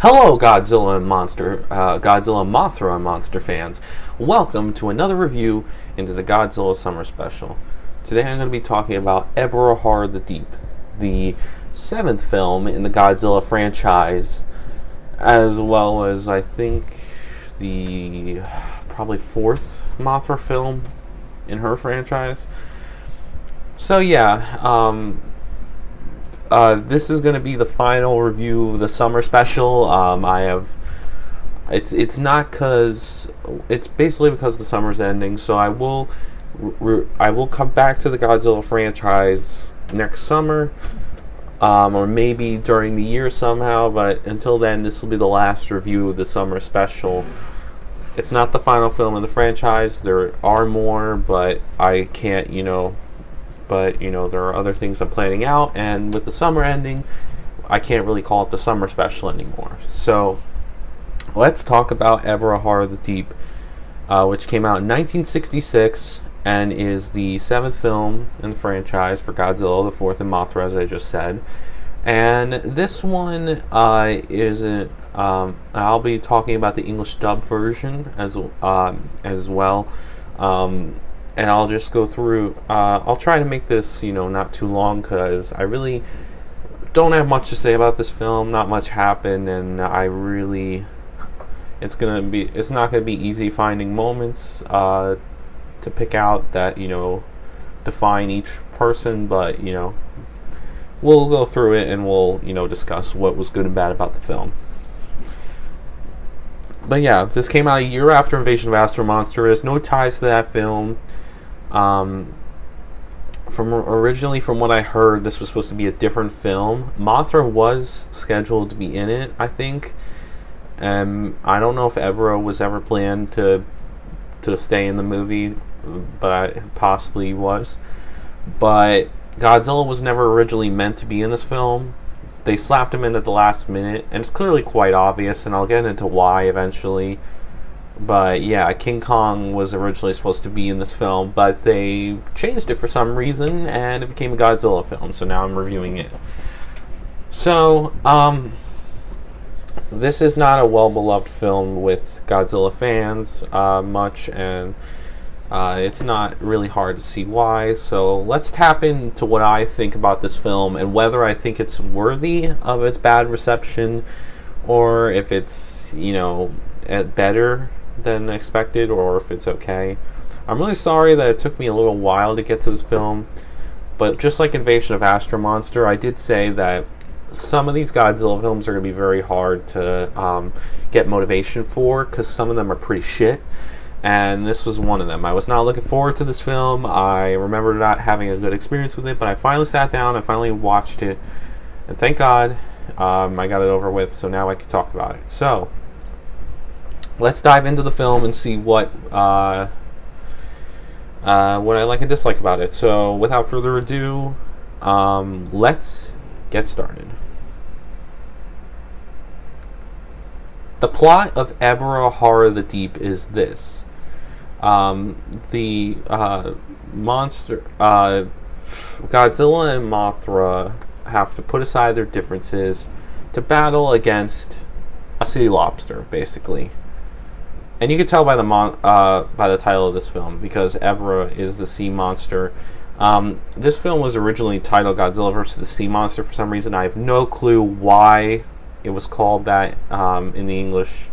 Hello, Godzilla and Mothra monster fans. Welcome to another review into the Godzilla Summer Special. Today I'm going to be talking about Ebirah the Deep, the seventh film in the Godzilla franchise, as well as I think the probably fourth Mothra film in her franchise. So yeah, this is going to be the final review of the summer special. It's not because it's basically because the summer's ending. So I will come back to the Godzilla franchise next summer, or maybe during the year somehow. But until then, this will be the last review of the summer special. It's not the final film in the franchise. There are more, but I can't, But, there are other things I'm planning out, and with the summer ending, I can't really call it the summer special anymore. So, let's talk about Ebirah the Deep, which came out in 1966, and is the seventh film in the franchise for Godzilla, the fourth in Mothra, as I just said. And this one I'll be talking about the English dub version as well. And I'll just go through, I'll try to make this, not too long, because I really don't have much to say about this film. Not much happened, and it's not going to be easy finding moments to pick out that, define each person, but, we'll go through it and we'll, discuss what was good and bad about the film. But yeah, this came out a year after Invasion of Astro Monster. There's no ties to that film. Originally, from what I heard, this was supposed to be a different film. Mothra was scheduled to be in it, I think. I don't know if Ebirah was ever planned to stay in the movie, but it possibly was. But Godzilla was never originally meant to be in this film. They slapped him in at the last minute, and it's clearly quite obvious, and I'll get into why eventually. But yeah, King Kong was originally supposed to be in this film, but they changed it for some reason, and it became a Godzilla film, so now I'm reviewing it. So, this is not a well-beloved film with Godzilla fans much, and it's not really hard to see why. So let's tap into what I think about this film, and whether I think it's worthy of its bad reception, or if it's, better than expected, or if it's okay. I'm really sorry that it took me a little while to get to this film, but just like Invasion of Astro Monster, I did say that some of these Godzilla films are going to be very hard to get motivation for, because some of them are pretty shit, and this was one of them. I was not looking forward to this film. I remember not having a good experience with it, but I finally sat down, I finally watched it, and thank God I got it over with, so now I can talk about it. So let's dive into the film and see what I like and dislike about it. So, without further ado, let's get started. The plot of Ebirah the Deep is this: the monster, Godzilla and Mothra, have to put aside their differences to battle against a sea lobster, basically. And you can tell by the title of this film, because Ebirah is the sea monster. This film was originally titled Godzilla vs. the Sea Monster for some reason. I have no clue why it was called that in the English,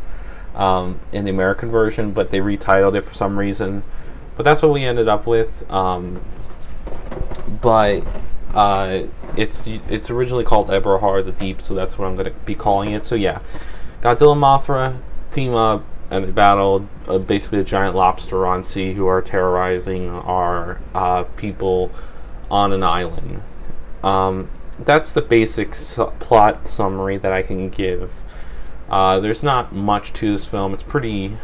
in the American version, but they retitled it for some reason. But that's what we ended up with. It's originally called Ebirah the Deep, so that's what I'm going to be calling it. So yeah, Godzilla and Mothra team up, and they battled basically a giant lobster on sea who are terrorizing our people on an island. That's the basic plot summary that I can give. There's not much to this film. It's a pretty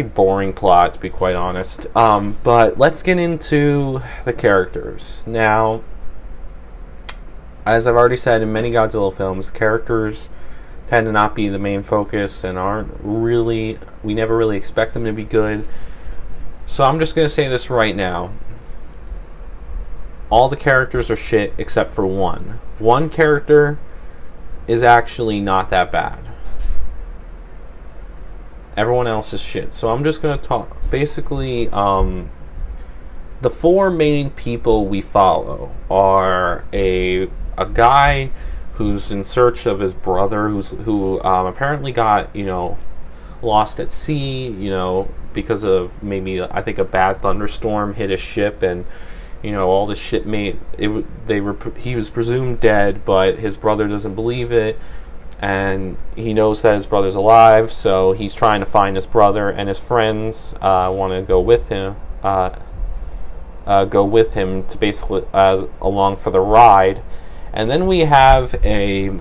boring plot, to be quite honest. But let's get into the characters. Now, as I've already said, in many Godzilla films, characters tend to not be the main focus and we never really expect them to be good. So I'm just going to say this right now. All the characters are shit except for one. One character is actually not that bad. Everyone else is shit. So I'm just gonna talk. Basically, the four main people we follow are a guy who's in search of his brother, who apparently got lost at sea, because of maybe I think a bad thunderstorm hit his ship, and all this shit he was presumed dead, but his brother doesn't believe it, and he knows that his brother's alive, so he's trying to find his brother, and his friends want to go with him to basically along for the ride. And then we have a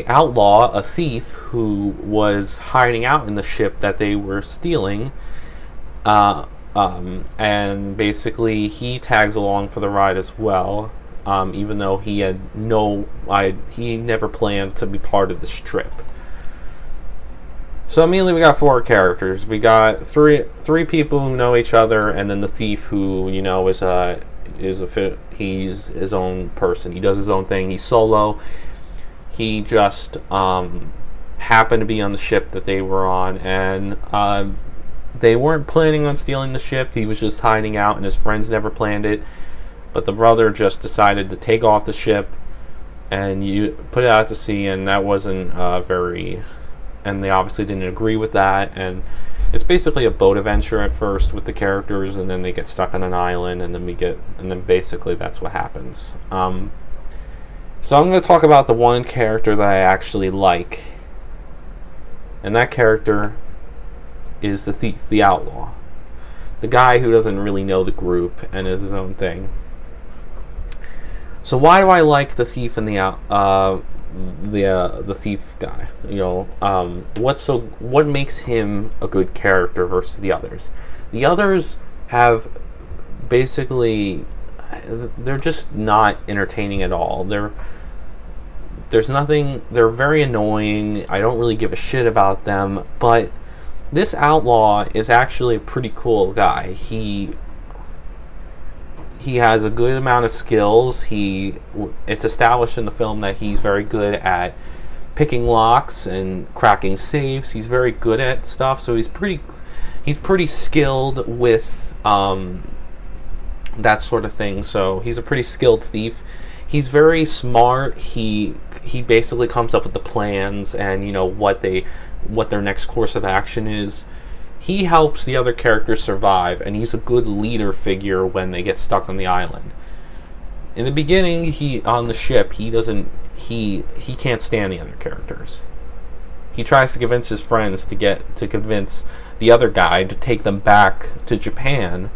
outlaw, a thief, who was hiding out in the ship that they were stealing, and basically he tags along for the ride as well, even though he never planned to be part of this trip. So immediately we got four characters. We got three people who know each other, and then the thief who he's his own person. He does his own thing. He's solo. He just happened to be on the ship that they were on, and they weren't planning on stealing the ship. He was just hiding out, and his friends never planned it. But the brother just decided to take off the ship and you put it out to sea, and that wasn't and they obviously didn't agree with that. And it's basically a boat adventure at first with the characters, and then they get stuck on an island, and then basically that's what happens. So I'm going to talk about the one character that I actually like, and that character is the thief, the outlaw, the guy who doesn't really know the group and is his own thing. So why do I like the thief and the thief guy? What makes him a good character versus the others? The others have basically, they're just not entertaining at all. There's nothing. They're very annoying. I don't really give a shit about them. But this outlaw is actually a pretty cool guy. He has a good amount of skills. It's established in the film that he's very good at picking locks and cracking safes. He's very good at stuff. So he's pretty skilled with that sort of thing. So he's a pretty skilled thief. He's very smart. He basically comes up with the plans and what their next course of action is. He helps the other characters survive, and he's a good leader figure when they get stuck on the island. In the beginning, on the ship, he can't stand the other characters. He tries to convince his friends to convince the other guy to take them back to Japan,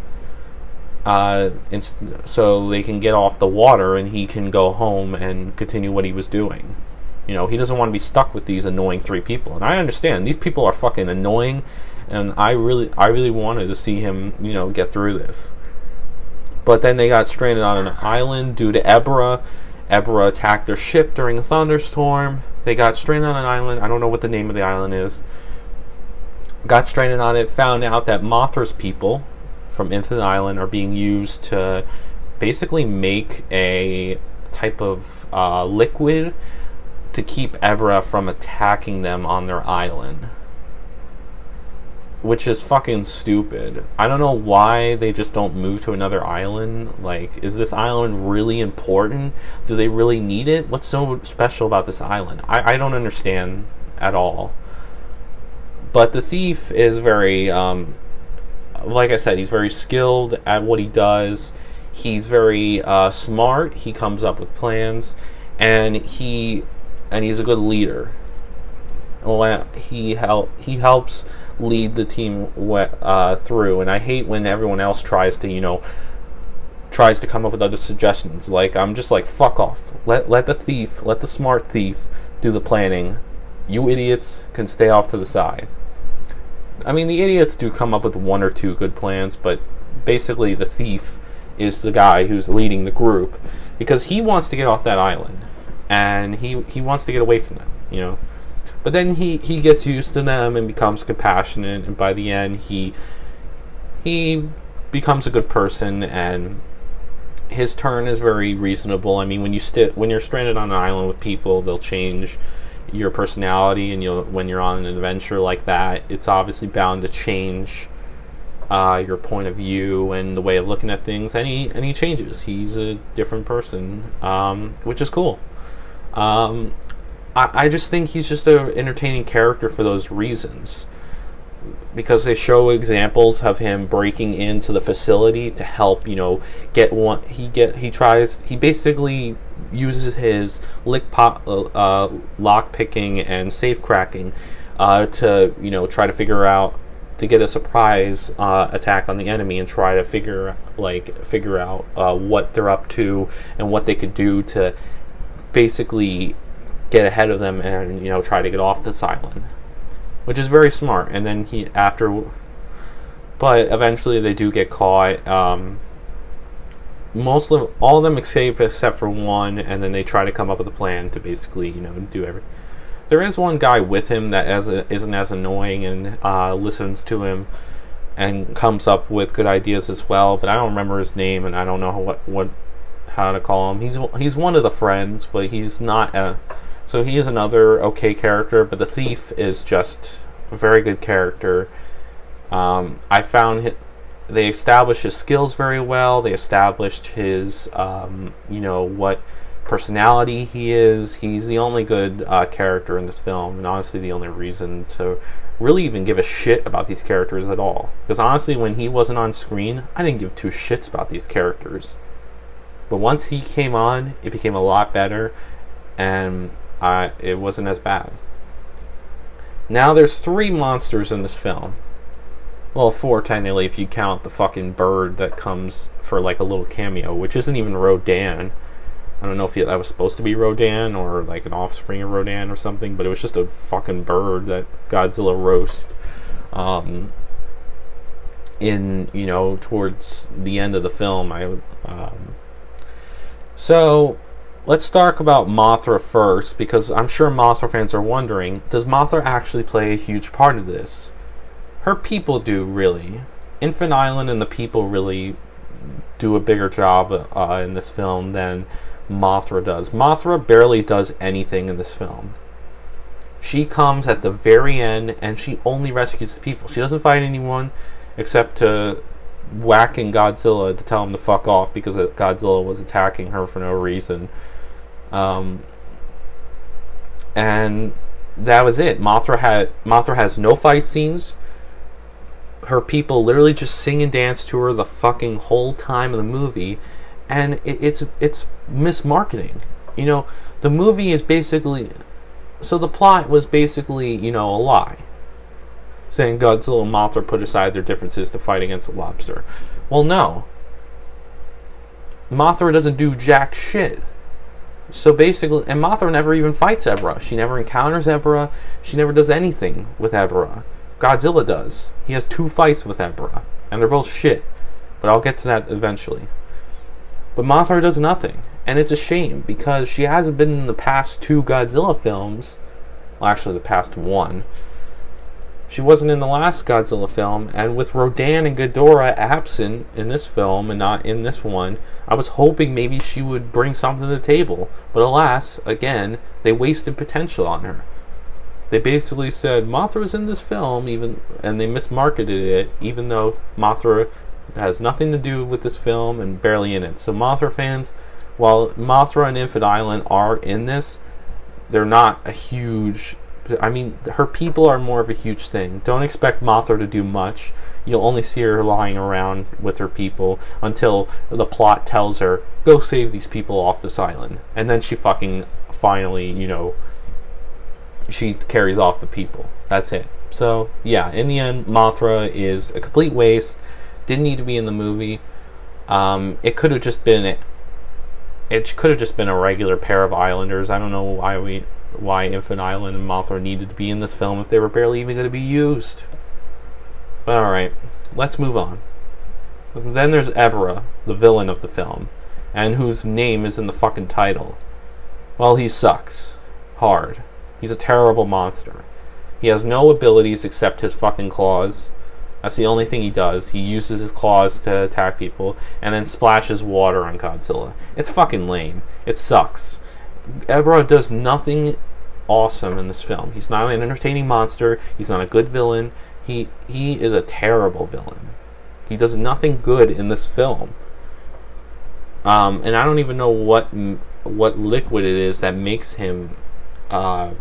so they can get off the water and he can go home and continue what he was doing. He doesn't want to be stuck with these annoying three people, and I understand these people are fucking annoying, and I really wanted to see him get through this. But then they got stranded on an island due to Ebirah. Ebirah attacked their ship during a thunderstorm. They got stranded on an island. I don't know what the name of the island is. Got stranded on it, found out that Mothra's people from Infinite Island are being used to basically make a type of liquid to keep Ebirah from attacking them on their island, which is fucking stupid. I don't know why they just don't move to another island. Like, is this island really important? Do they really need it? What's so special about this island? I don't understand at all. But the thief is very like I said, he's very skilled at what he does. He's very smart. He comes up with plans, and he's a good leader. Well, he helps lead the team through, and I hate when everyone else tries to come up with other suggestions. Like, I'm just like, fuck off. Let the smart thief do the planning. You idiots can stay off to the side. I mean, the idiots do come up with one or two good plans, but basically the thief is the guy who's leading the group because he wants to get off that island, and he wants to get away from them, But then he gets used to them and becomes compassionate, and by the end he becomes a good person, and his turn is very reasonable. I mean, when you're stranded on an island with people, they'll change your personality, and when you're on an adventure like that, it's obviously bound to change your point of view and the way of looking at things. And he changes. He's a different person, which is cool. I just think he's just an entertaining character for those reasons, because they show examples of him breaking into the facility to help, get one. He basically uses his lock picking and safe cracking to try to figure out, to get a surprise attack on the enemy, and try to figure out what they're up to and what they could do to basically get ahead of them and try to get off this island, which is very smart. And then but eventually they do get caught. All of them escape except for one, and then they try to come up with a plan to basically do everything. There is one guy with him that isn't as annoying and listens to him and comes up with good ideas as well, but I don't remember his name, and I don't know how to call him. He's one of the friends, but he's not so he is another okay character. But the thief is just a very good character. I found they established his skills very well. They established his what personality he is. He's the only good character in this film, and honestly the only reason to really even give a shit about these characters at all. Because honestly, when he wasn't on screen, I didn't give two shits about these characters. But once he came on, it became a lot better, and it wasn't as bad. Now there's 3 monsters in this film. Well, 4 technically if you count the fucking bird that comes for like a little cameo, which isn't even Rodan. I don't know if that was supposed to be Rodan or like an offspring of Rodan or something, but it was just a fucking bird that Godzilla roast towards the end of the film. So let's talk about Mothra first, because I'm sure Mothra fans are wondering, does Mothra actually play a huge part of this? Her people do, really. Infant Island and the people really do a bigger job in this film than Mothra does. Mothra barely does anything in this film. She comes at the very end, and she only rescues the people. She doesn't fight anyone except to whacking Godzilla to tell him to fuck off because Godzilla was attacking her for no reason. And that was it. Mothra has no fight scenes. Her people literally just sing and dance to her the fucking whole time of the movie, and it's mismarketing. The movie is basically, so the plot was basically a lie, saying Godzilla and Mothra put aside their differences to fight against the lobster. Well, no. Mothra doesn't do jack shit. So basically, and Mothra never even fights Ebirah. She never encounters Ebirah. She never does anything with Ebirah. Godzilla does. He has 2 fights with Ebirah, and they're both shit. But I'll get to that eventually. But Mothra does nothing, and it's a shame, because she hasn't been in the past 2 Godzilla films. Well, actually, the past 1. She wasn't in the last Godzilla film, and with Rodan and Ghidorah absent in this film and not in this one, I was hoping maybe she would bring something to the table. But alas, again, they wasted potential on her. They basically said Mothra's in this film, and they mismarketed it, even though Mothra has nothing to do with this film and barely in it. So Mothra fans, while Mothra and Infant Island are in this, they're not a huge... her people are more of a huge thing. Don't expect Mothra to do much. You'll only see her lying around with her people until the plot tells her, go save these people off this island. And then she fucking finally, she carries off the people. That's it. So, yeah, in the end, Mothra is a complete waste. Didn't need to be in the movie. It could have just been a regular pair of islanders. I don't know why Infant Island and Mothra needed to be in this film if they were barely even going to be used. But alright, let's move on. Then there's Ebirah, the villain of the film, and whose name is in the fucking title. Well, he sucks. Hard. He's a terrible monster. He has no abilities except his fucking claws. That's the only thing he does. He uses his claws to attack people and then splashes water on Godzilla. It's fucking lame. It sucks. Ebirah does nothing awesome in this film. He's not an entertaining monster. He's not a good villain. He is a terrible villain. He does nothing good in this film. And I don't even know what liquid it is that makes him, not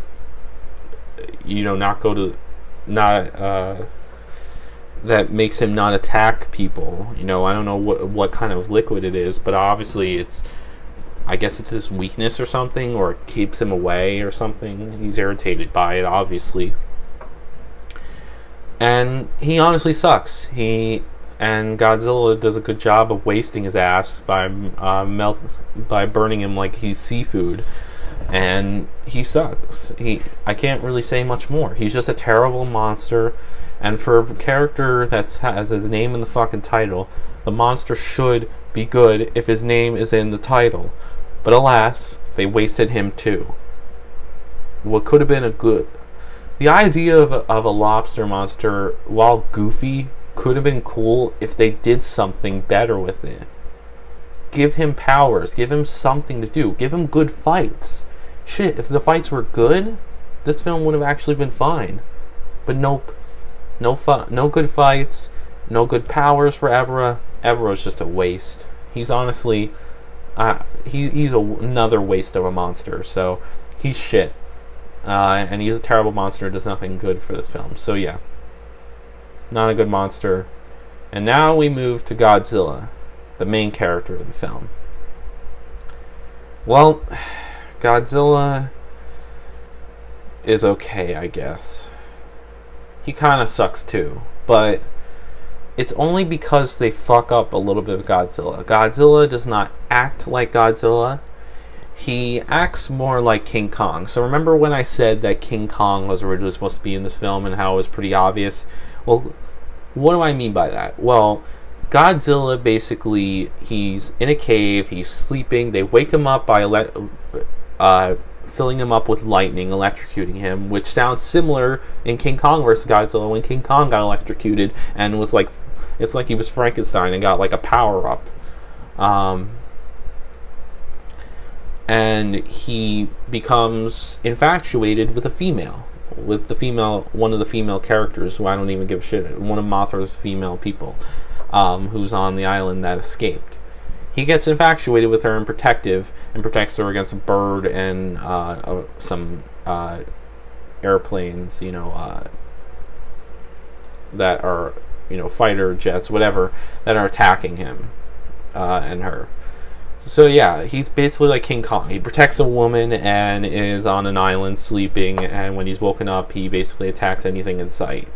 go to, that makes him not attack people. I don't know what kind of liquid it is, but obviously I guess it's his weakness or something, or it keeps him away or something. He's irritated by it, obviously. And he honestly sucks. And Godzilla does a good job of wasting his ass by burning him like he's seafood. And he sucks. I can't really say much more. He's just a terrible monster. And for a character that has his name in the fucking title, the monster should be good if his name is in the title. But alas, they wasted him too. What could have been the idea of a lobster monster, while goofy, could have been cool if they did something better with it. Give him powers. Give him something to do. Give him good fights. Shit, if the fights were good, this film would have actually been fine. But nope. No good fights. No good powers for Ebirah. Ebirah's just a waste. He's honestly... he's another waste of a monster. So, he's shit. And he's a terrible monster. Does nothing good for this film. So yeah. Not a good monster. And now we move to Godzilla, the main character of the film. Well, Godzilla is okay, I guess. He kind of sucks too, but it's only because they fuck up a little bit of Godzilla. Godzilla does not act like Godzilla. He acts more like King Kong. So remember when I said that King Kong was originally supposed to be in this film and how it was pretty obvious? Well, what do I mean by that? Well, Godzilla basically, he's in a cave, he's sleeping, they wake him up by filling him up with lightning, electrocuting him, which sounds similar in King Kong vs. Godzilla when King Kong got electrocuted and was like, it's like he was Frankenstein and got like a power-up. And he becomes infatuated with a female. One of the female characters, who I don't even give a shit, one of Mothra's female people, who's on the island that escaped. He gets infatuated with her and protects her against a bird and some airplanes, that are, fighter jets, whatever, that are attacking him and her. So yeah, he's basically like King Kong. He protects a woman and is on an island sleeping, and when he's woken up, he basically attacks anything in sight.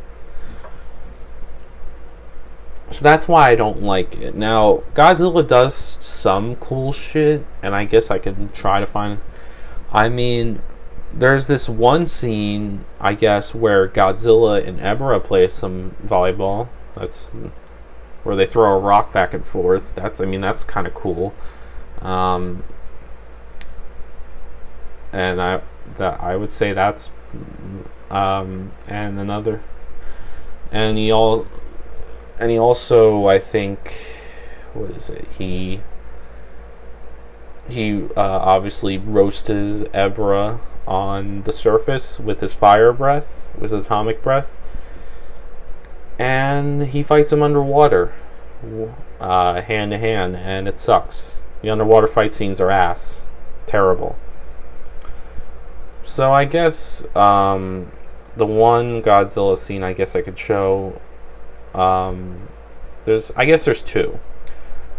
So that's why I don't like it. Now, Godzilla does some cool shit, and I guess I can try to find... I mean, there's this one scene, I guess, where Godzilla and Ebirah play some volleyball. That's where they throw a rock back and forth. That's kind of cool. And I would say that's and he also, I think, what is it? He obviously roasted Ebirah on the surface with his fire breath, with his atomic breath, and he fights him underwater, hand to hand, and it sucks. The underwater fight scenes are ass. Terrible. So I guess the one Godzilla scene I guess I could show, there's two.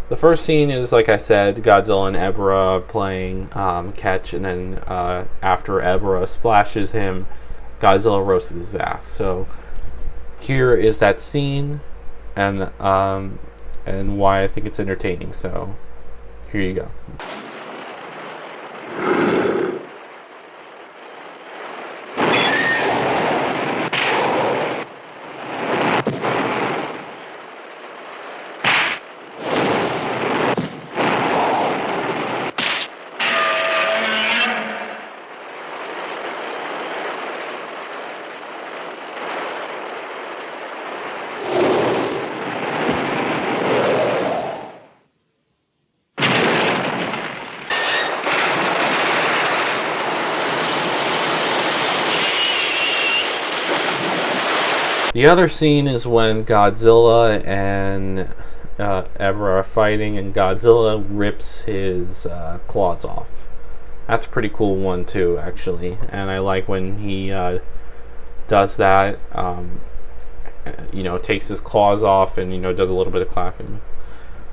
The first scene is, like I said, Godzilla and Ebirah playing catch, and then after Ebirah splashes him, Godzilla roasts his ass. So here is that scene, and why I think it's entertaining. So here you go. The other scene is when Godzilla and Ebirah are fighting, and Godzilla rips his claws off. That's a pretty cool one too, actually. And I like when he does that. Takes his claws off and does a little bit of clapping.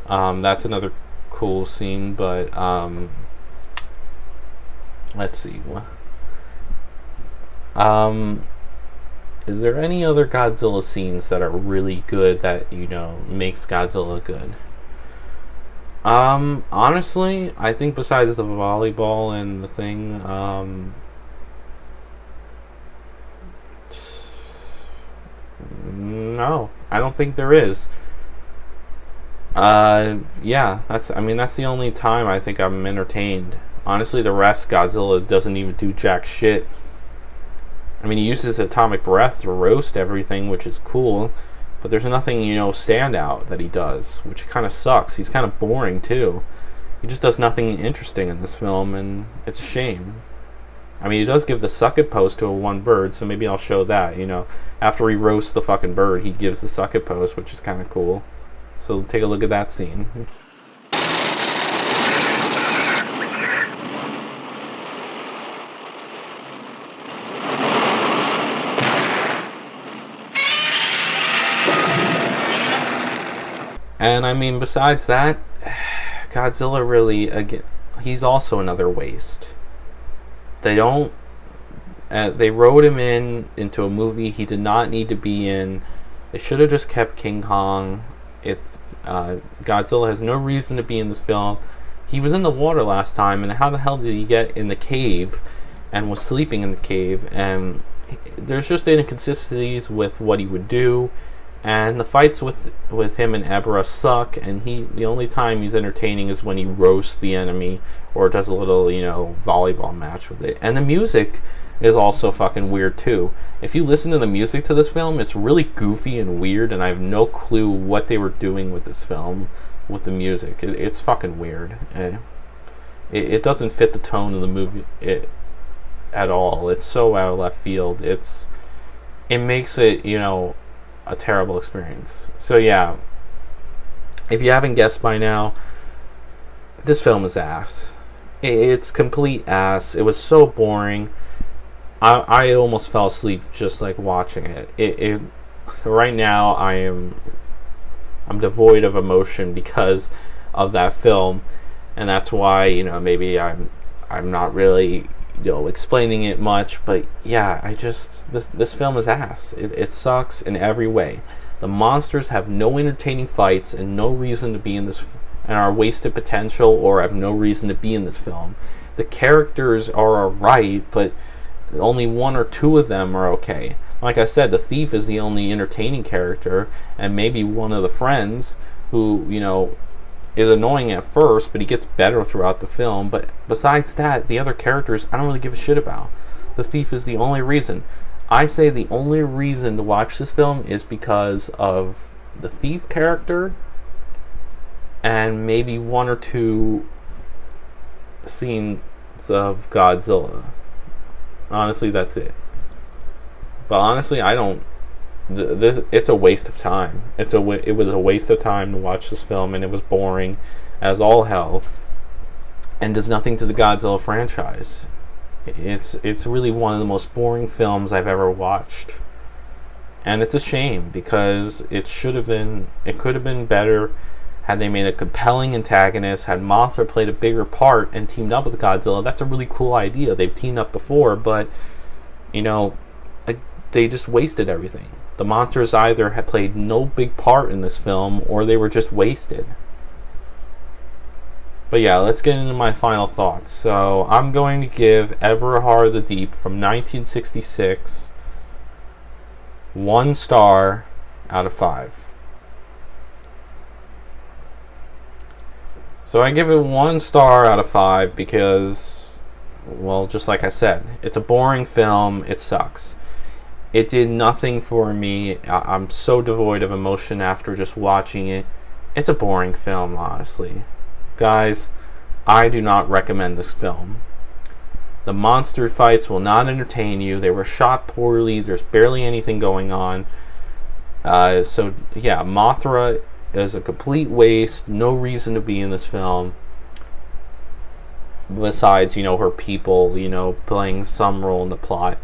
That's another cool scene. But let's see. Is there any other Godzilla scenes that are really good that makes Godzilla good? Honestly, I think besides the volleyball and the thing, no, I don't think there is. Yeah, that's the only time I think I'm entertained. Honestly, the rest, Godzilla doesn't even do jack shit. I mean, he uses atomic breath to roast everything, which is cool, but there's nothing, standout that he does, which kind of sucks. He's kind of boring, too. He just does nothing interesting in this film, and it's a shame. I mean, he does give the suck it pose to a one bird, so maybe I'll show that, After he roasts the fucking bird, he gives the suck it pose, which is kind of cool. So take a look at that scene. And I mean, besides that, Godzilla really, again, he's also another waste. They wrote him into a movie he did not need to be in. They should have just kept King Kong. Godzilla has no reason to be in this film. He was in the water last time, and how the hell did he get in the cave and was sleeping in the cave? And there's just inconsistencies with what he would do. And the fights with him and Ebirah suck, and the only time he's entertaining is when he roasts the enemy or does a little, volleyball match with it. And the music is also fucking weird too. If you listen to the music to this film, it's really goofy and weird, and I have no clue what they were doing with this film with the music. It's fucking weird. It doesn't fit the tone of the movie at all. It's so out of left field. It makes it, a terrible experience. So yeah, if you haven't guessed by now, this film is ass. It's complete ass. It was so boring. I almost fell asleep just like watching it. Right now I'm devoid of emotion because of that film, and that's why maybe I'm not really explaining it much, but yeah, this film is ass. It sucks in every way. The monsters have no entertaining fights and no reason to be in this, and are wasted potential or have no reason to be in this film. The characters are alright, but only one or two of them are okay. Like I said, the thief is the only entertaining character, and maybe one of the friends who, is annoying at first, but he gets better throughout the film. But besides that, the other characters I don't really give a shit about. The thief is the only reason. I say the only reason to watch this film is because of the thief character and maybe one or two scenes of Godzilla. Honestly, that's it. But honestly, I don't. It's a waste of time. It was a waste of time to watch this film, and it was boring as all hell, and does nothing to the Godzilla franchise. It's really one of the most boring films I've ever watched, and it's a shame because it could have been better had they made a compelling antagonist, had Mothra played a bigger part and teamed up with Godzilla. That's a really cool idea. They've teamed up before, but they just wasted everything. The monsters either had played no big part in this film, or they were just wasted. But yeah, let's get into my final thoughts. So I'm going to give Ebirah the Deep from 1966 1 star out of 5. So I give it 1 star out of 5 because, well, just like I said, it's a boring film. It sucks. It did nothing for me. I'm so devoid of emotion after just watching it. It's a boring film, honestly. Guys, I do not recommend this film. The monster fights will not entertain you. They were shot poorly. There's barely anything going on. So yeah, Mothra is a complete waste. No reason to be in this film. Besides, her people, playing some role in the plot.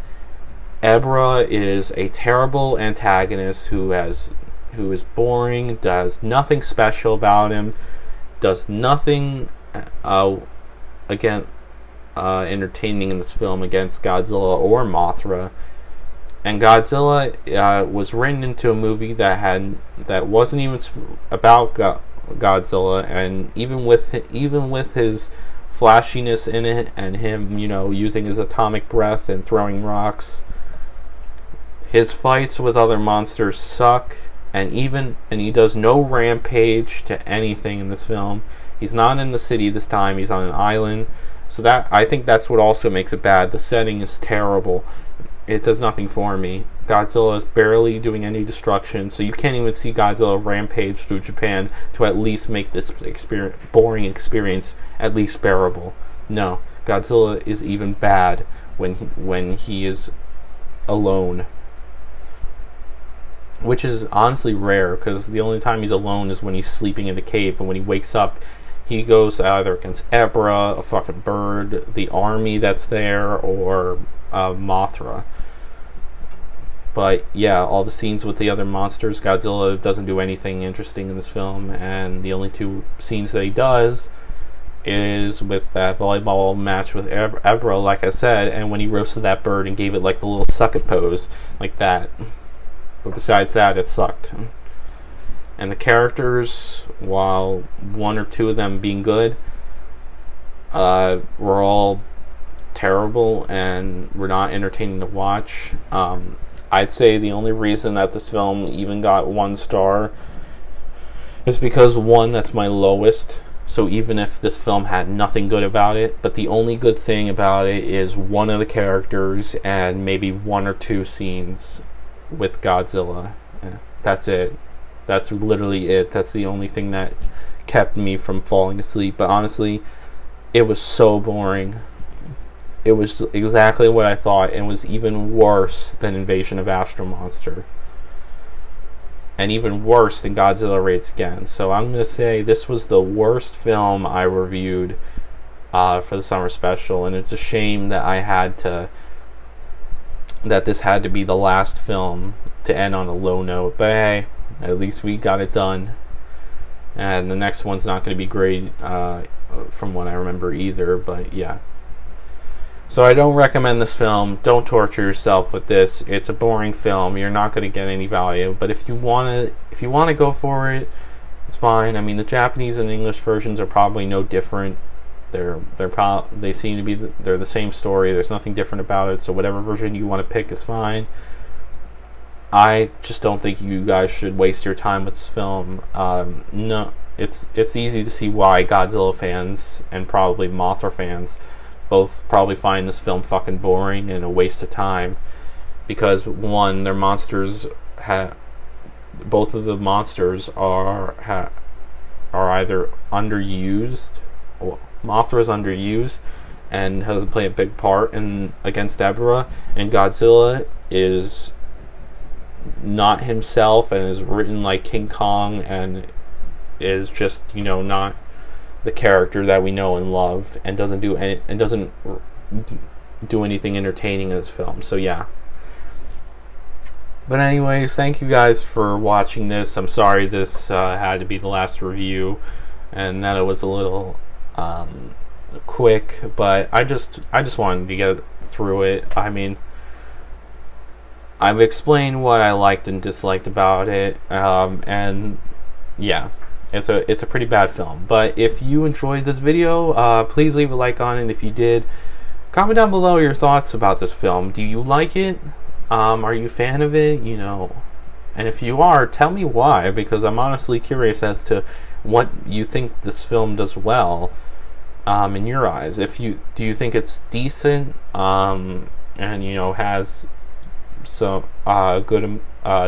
Ebirah is a terrible antagonist who is boring, does nothing special about him, does nothing again entertaining in this film against Godzilla or Mothra. And Godzilla was written into a movie that wasn't even about Godzilla, and even with his flashiness in it and him, using his atomic breath and throwing rocks, his fights with other monsters suck, and he does no rampage to anything in this film. He's not in the city this time, he's on an island. So I think that's what also makes it bad. The setting is terrible. It does nothing for me. Godzilla is barely doing any destruction, so you can't even see Godzilla rampage through Japan to at least make this boring experience at least bearable. No, Godzilla is even bad when he is alone. Which is honestly rare, because the only time he's alone is when he's sleeping in the cave, and when he wakes up, he goes either against Ebirah, a fucking bird, the army that's there, or Mothra. But yeah, all the scenes with the other monsters, Godzilla doesn't do anything interesting in this film, and the only two scenes that he does is with that volleyball match with Ebirah, like I said, and when he roasted that bird and gave it like the little suck it pose, like that. But besides that, it sucked. And the characters, while one or two of them being good, were all terrible and were not entertaining to watch. I'd say the only reason that this film even got 1 star is because, one, that's my lowest. So even if this film had nothing good about it, but the only good thing about it is one of the characters and maybe 1 or 2 scenes with Godzilla. That's it. That's literally it. That's the only thing that kept me from falling asleep. But honestly, it was so boring. It was exactly what I thought, and was even worse than Invasion of Astro Monster. And even worse than Godzilla Raids Again. So I'm going to say this was the worst film I reviewed for the summer special, and it's a shame that that this had to be the last film to end on a low note. But hey, at least we got it done. And the next one's not going to be great from what I remember either, but yeah. So I don't recommend this film. Don't torture yourself with this. It's a boring film. You're not going to get any value. But if you want to go for it, it's fine. I mean, the Japanese and English versions are probably no different. They seem to be they're the same story. There's nothing different about it. So whatever version you want to pick is fine. I just don't think you guys should waste your time with this film. No, it's easy to see why Godzilla fans and probably Mothra fans both probably find this film fucking boring and a waste of time, because one, their monsters both of the monsters are either underused, or Mothra's underused and doesn't play a big part against Ebirah, and Godzilla is not himself and is written like King Kong and is just not the character that we know and love, and doesn't do anything entertaining in this film. So yeah. But anyways, thank you guys for watching this. I'm sorry this had to be the last review, and that it was a little quick, but I just wanted to get through it. I mean, I've explained what I liked and disliked about it, and yeah. It's a pretty bad film. But if you enjoyed this video, please leave a like on it. If you did, comment down below your thoughts about this film. Do you like it? Are you a fan of it? And if you are, tell me why, because I'm honestly curious as to what you think this film does well in your eyes. Do you think it's decent and has some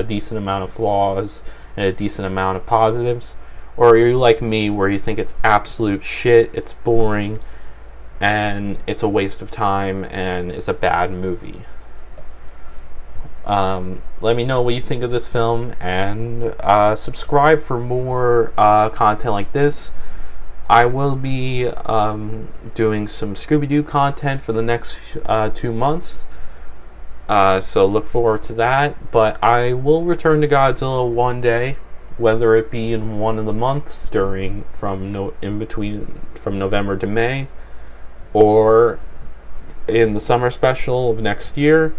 decent amount of flaws and a decent amount of positives? Or are you like me, where you think it's absolute shit, it's boring, and it's a waste of time, and it's a bad movie? Let me know what you think of this film, and subscribe for more content like this. I will be doing some Scooby-Doo content for the next 2 months, so look forward to that. But I will return to Godzilla one day, whether it be in one of the months from November to May, or in the summer special of next year.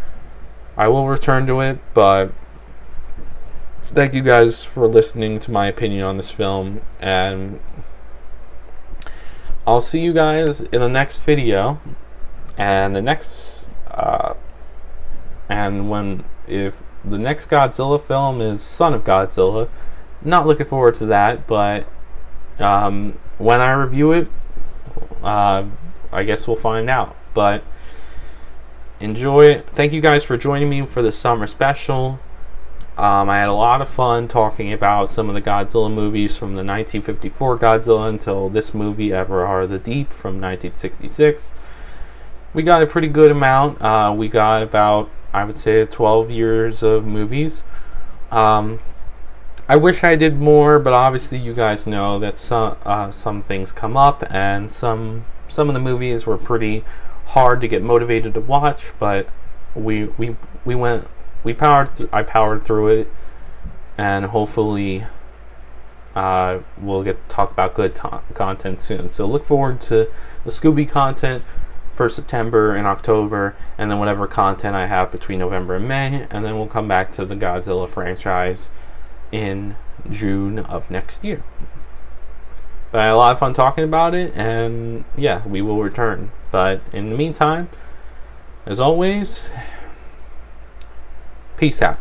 I will return to it, but thank you guys for listening to my opinion on this film, and I'll see you guys in the next video. And if the next Godzilla film is Son of Godzilla, not looking forward to that, but when I review it, I guess we'll find out. But enjoy it. Thank you guys for joining me for the summer special. I had a lot of fun talking about some of the Godzilla movies from the 1954 Godzilla until this movie, Ebirah the Deep, from 1966. We got a pretty good amount. We got about, I would say, 12 years of movies. I wish I did more, but obviously you guys know that some things come up, and some of the movies were pretty hard to get motivated to watch, but I powered through it, and hopefully we'll get to talk about good content soon. So look forward to the Scooby content for September and October, and then whatever content I have between November and May, and then we'll come back to the Godzilla franchise in June of next year. But I had a lot of fun talking about it, and yeah, we will return. But in the meantime, as always, peace out.